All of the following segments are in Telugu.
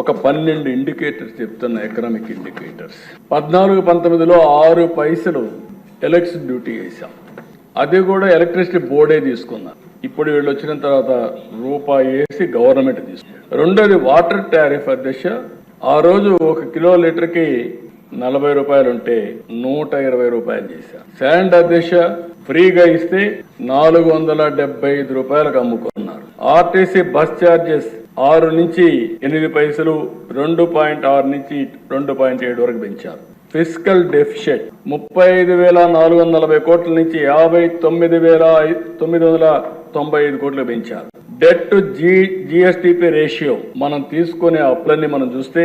ఒక 12 ఇండికేటర్స్ చెప్తున్న ఎకనామిక్ ఇండికేటర్స్. 14-19లో 6 పైసలు ఎలక్ట్రిసిటీ డ్యూటీ వేసాం. అది కూడా ఎలక్ట్రిసిటీ బోర్డే తీసుకున్నారు. ఇప్పుడు వీళ్ళు వచ్చిన తర్వాత రూపాయి వేసి గవర్నమెంట్ తీసుకున్నారు. రెండోది వాటర్ టారిఫ్ అధ్యక్ష. ఆ రోజు 1 కిలో లీటర్కి 40 రూపాయలు ఉంటే 120 రూపాయలు చేశారు. శాండ్ అధ్యక్ష ఫ్రీగా ఇస్తే 475 రూపాయలకు అమ్ముకున్నారు. ఆర్టీసీ బస్ ఛార్జెస్ 6 నుంచి 8 పైసలు, 2.6 నుంచి 2.7 వరకు పెంచారు. ఫిస్కల్ డెఫిషిట్ 35,440 కోట్ల నుంచి 59,995 కోట్లు పెంచారు. డెట్ టు జిఎస్టిపి రేషియో మనం తీసుకునే అప్పులన్నీ మనం చూస్తే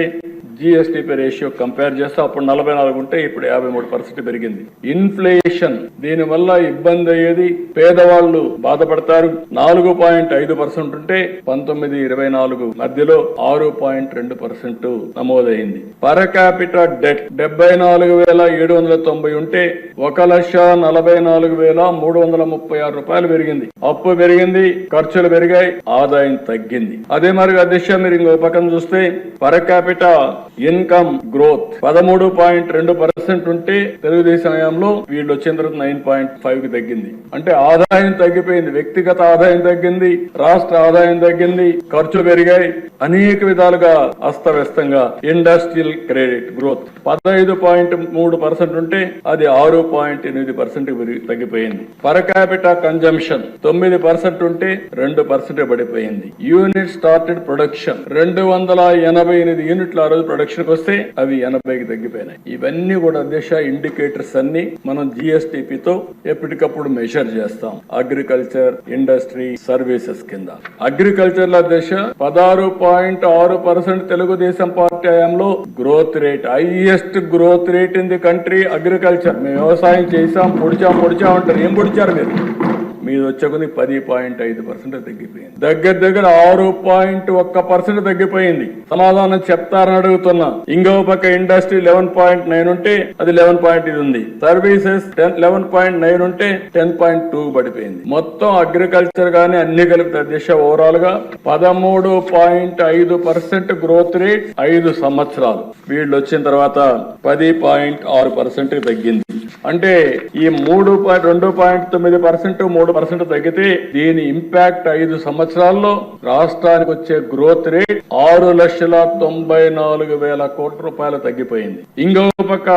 జిఎస్టిపి రేషియో కంపేర్ చేస్తే అప్పుడు 44 ఉంటే ఇప్పుడు 53% పెరిగింది. ఇన్ఫ్లేషన్ దీనివల్ల ఇబ్బంది అయ్యేది, పేదవాళ్లు బాధపడతారు. 4.5% ఉంటే 19-24 మధ్యలో 6.2% నమోదైంది. పర్ క్యాపిటల్ డెట్ 74,790 ఉంటే 1,44,336 రూపాయలు పెరిగింది. అప్పు పెరిగింది, ఖర్చులు పెరిగాయి, ఆదాయం తగ్గింది. అదే మరి అధ్యక్ష మీరు ఇంకో పక్కన చూస్తే పర్ క్యాపిటల్ ఇన్కమ్ గ్రోత్ 13.2% ఉంటే తెలుగుదేశం హయాంలో వీళ్ళు వచ్చిన తర్వాత 9.5 తగ్గింది. అంటే ఆదాయం తగ్గిపోయింది, వ్యక్తిగత ఆదాయం తగ్గింది, రాష్ట్ర ఆదాయం తగ్గింది, ఖర్చులు పెరిగాయి, అనేక విధాలుగా అస్తవ్యస్తంగా. ఇండస్ట్రియల్ క్రెడిట్ గ్రోత్ 15.3% ఉంటే అది 6.8% తగ్గిపోయింది. పర్ క్యాపిటల్ కన్జంప్షన్ 9% ఉంటే 2% పడిపోయింది. యూనిట్ స్టార్టెడ్ ప్రొడక్షన్ 288 యూనిట్లు ఆ రోజు ప్రొడక్షన్ వస్తే అవి 80కి తగ్గిపోయినాయి. ఇవన్నీ కూడా అధ్యక్ష ఇండికేటర్స్ అన్ని మనం జిఎస్టిపితో ఎప్పటికప్పుడు మెజర్ చేస్తాం. అగ్రికల్చర్, ఇండస్ట్రీ, సర్వీసెస్ కింద. అగ్రికల్చర్ లో అధ్యక్ష 16.6% తెలుగుదేశం పార్టీ హయాంలో growth rate, highest growth rate in the country agriculture. మేము వ్యవసాయం చేసాం, పొడిచాం అంటారు. ఏం పొడిచారు మీరు? మీరు వచ్చేకొంది 10.5% తగ్గిపోయింది. దగ్గర 6.1% తగ్గిపోయింది. సమాధానం చెప్తారని అడుగుతున్నా. ఇంకో పక్క ఇండస్ట్రీ 11.9 ఉంటే అది 11 ఉంది. సర్వీసెస్ 11.9 ఉంటే 10.2 పడిపోయింది. మొత్తం అగ్రికల్చర్ గానీ అన్ని కలిపి అధ్యక్ష ఓవరాల్ గా 13.5% గ్రోత్ రేట్ 5 సంవత్సరాలు. వీళ్ళు వచ్చిన తర్వాత 10.6% తగ్గింది. అంటే ఈ 2.9% 3% తగ్గితే దీని ఇంపాక్ట్ 5 సంవత్సరాల్లో రాష్ట్రానికి వచ్చే గ్రోత్ రేట్ 6,94,000 కోట్ల రూపాయలు తగ్గిపోయింది. ఇంకో పక్క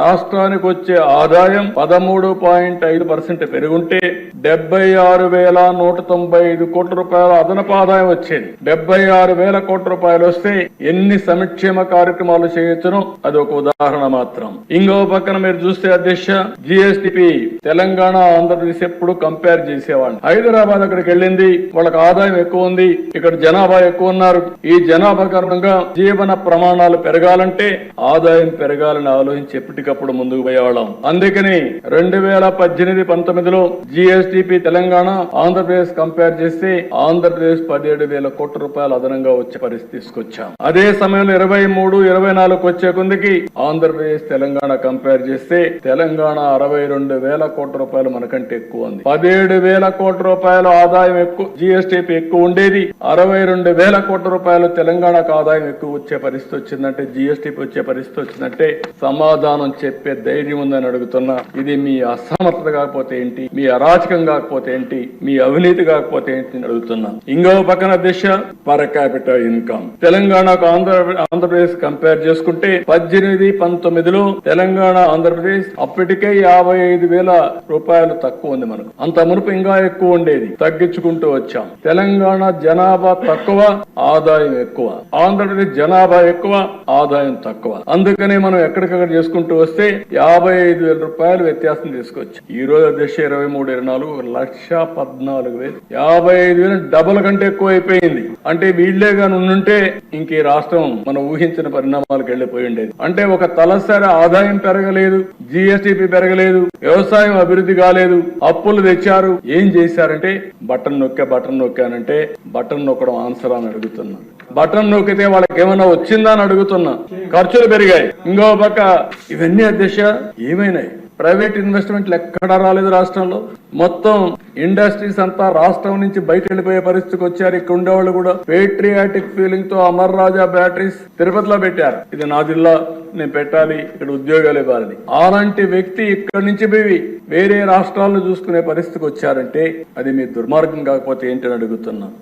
రాష్ట్రానికి వచ్చే ఆదాయం 13.5% పెరుగుంటే 76,195 కోట్ల రూపాయల అదనపు ఆదాయం వచ్చేది. 76,000 కోట్ల రూపాయలు వస్తే ఎన్ని సంక్షేమ కార్యక్రమాలు చేయొచ్చునో అది ఒక ఉదాహరణ మాత్రం. ఇంకో పక్కన మీరు చూస్తే అధ్యక్ష జిఎస్టిపి తెలంగాణ, ఆంధ్రప్రదేశ్ ఎప్పుడు కంపేర్ చేసేవాళ్ళు. హైదరాబాద్ అక్కడికి వెళ్ళింది, వాళ్ళకి ఆదాయం ఎక్కువ ఉంది, ఇక్కడ జనాభా ఎక్కువ ఉన్నారు. ఈ జనాభా కారణంగా జీవన ప్రమాణాలు పెరగాలంటే ఆదాయం పెరగాలని ఆలోచించి ఎప్పటికప్పుడు ముందుకు పోయేవాళ్ళం. అందుకని 2018-19లో జిఎస్టిపి తెలంగాణ, ఆంధ్రప్రదేశ్ కంపేర్ చేస్తే ఆంధ్రప్రదేశ్ 17,000 కోట్ల రూపాయలు అదనంగా వచ్చే పరిస్థితి తీసుకొచ్చాం. అదే సమయంలో 23-24 వచ్చే కొందికి ఆంధ్రప్రదేశ్ తెలంగాణ కంపేర్ చేస్తే తెలంగాణ 62,000 కోట్ల రూపాయలు మనకంటే ఎక్కువ ఉంది. 17,000 కోట్ల రూపాయల ఆదాయం ఎక్కువ, జిఎస్టిపి ఎక్కువ ఉండేది. 62,000 కోట్ల రూపాయలు తెలంగాణకు ఆదాయం ఎక్కువ వచ్చే పరిస్థితి వచ్చిందంటే, జిఎస్టిపి వచ్చే పరిస్థితి వచ్చిందంటే సమాధానం చెప్పే ధైర్యం ఉందని అడుగుతున్నా. ఇది మీ అసమర్థత కాకపోతే ఏంటి, మీ అరాచకం కాకపోతే ఏంటి, మీ అవినీతి కాకపోతే ఏంటి అని అడుగుతున్నా. ఇంకో పక్కన దిశ పర్ క్యాపిటల్ ఇన్కమ్ తెలంగాణకు ఆంధ్రప్రదేశ్ కంపేర్ చేసుకుంటే 18-19లో తెలంగాణ, ఆంధ్రప్రదేశ్ అప్పటికే 55,000 రూపాయలు తక్కువ ఉంది మనకు. అంత మునుపు ఇంకా ఎక్కువ ఉండేది, తగ్గించుకుంటూ వచ్చాం. తెలంగాణ జనాభా తక్కువ, ఆదాయం ఎక్కువ. ఆంధ్రప్రదేశ్ జనాభా ఎక్కువ, ఆదాయం తక్కువ. అందుకనే మనం ఎక్కడికక్కడ చేసుకుంటూ వస్తే 55,000 రూపాయలు వ్యత్యాసం తీసుకొచ్చాం. ఈ రోజు అధ్యక్ష 23-24 1,14,000. 55,000 డబుల్ కంటే ఎక్కువ అయిపోయింది. అంటే వీళ్లే గాని ఉండుంటే ఇంక ఈ రాష్ట్రం మనం ఊహించిన పరిణామాలకు వెళ్లిపోయి ఉండేది. అంటే ఒక తలసరి ఆదాయం పెరగలేదు, జిఎస్టిపి పెరగలేదు, వ్యవసాయం అభివృద్ధి కాలేదు, అప్పులు తెచ్చారు. ఏం చేశారంటే బటన్ నొక్కానంటే బటన్ నొక్కడం ఆన్సర్ అని అడుగుతున్నా. బటన్ నొక్కితే వాళ్ళకి ఏమైనా వచ్చిందా అని అడుగుతున్నా. ఖర్చులు పెరిగాయి. ఇంకో పక్క ఇవన్నీ అధ్యక్ష ఏమైనాయి? ప్రైవేట్ ఇన్వెస్ట్మెంట్లు ఎక్కడా రాలేదు రాష్ట్రంలో. మొత్తం ఇండస్ట్రీస్ అంతా రాష్ట్రం నుంచి బయట వెళ్ళిపోయే పరిస్థితికి వచ్చారు. ఇక్కడ ఉండేవాళ్ళు కూడా పేట్రియాటిక్ ఫీలింగ్ తో అమర్ రాజా బ్యాటరీస్ తిరుపతిలో పెట్టారు. ఇది నా జిల్లా, నేను పెట్టాలి, ఇక్కడ ఉద్యోగాలు ఇవ్వాలని. అలాంటి వ్యక్తి ఇక్కడి నుంచి పోయి వేరే రాష్ట్రాలను చూసుకునే పరిస్థితికి వచ్చారంటే అది మీ దుర్మార్గం కాకపోతే ఏంటని అడుగుతున్నా.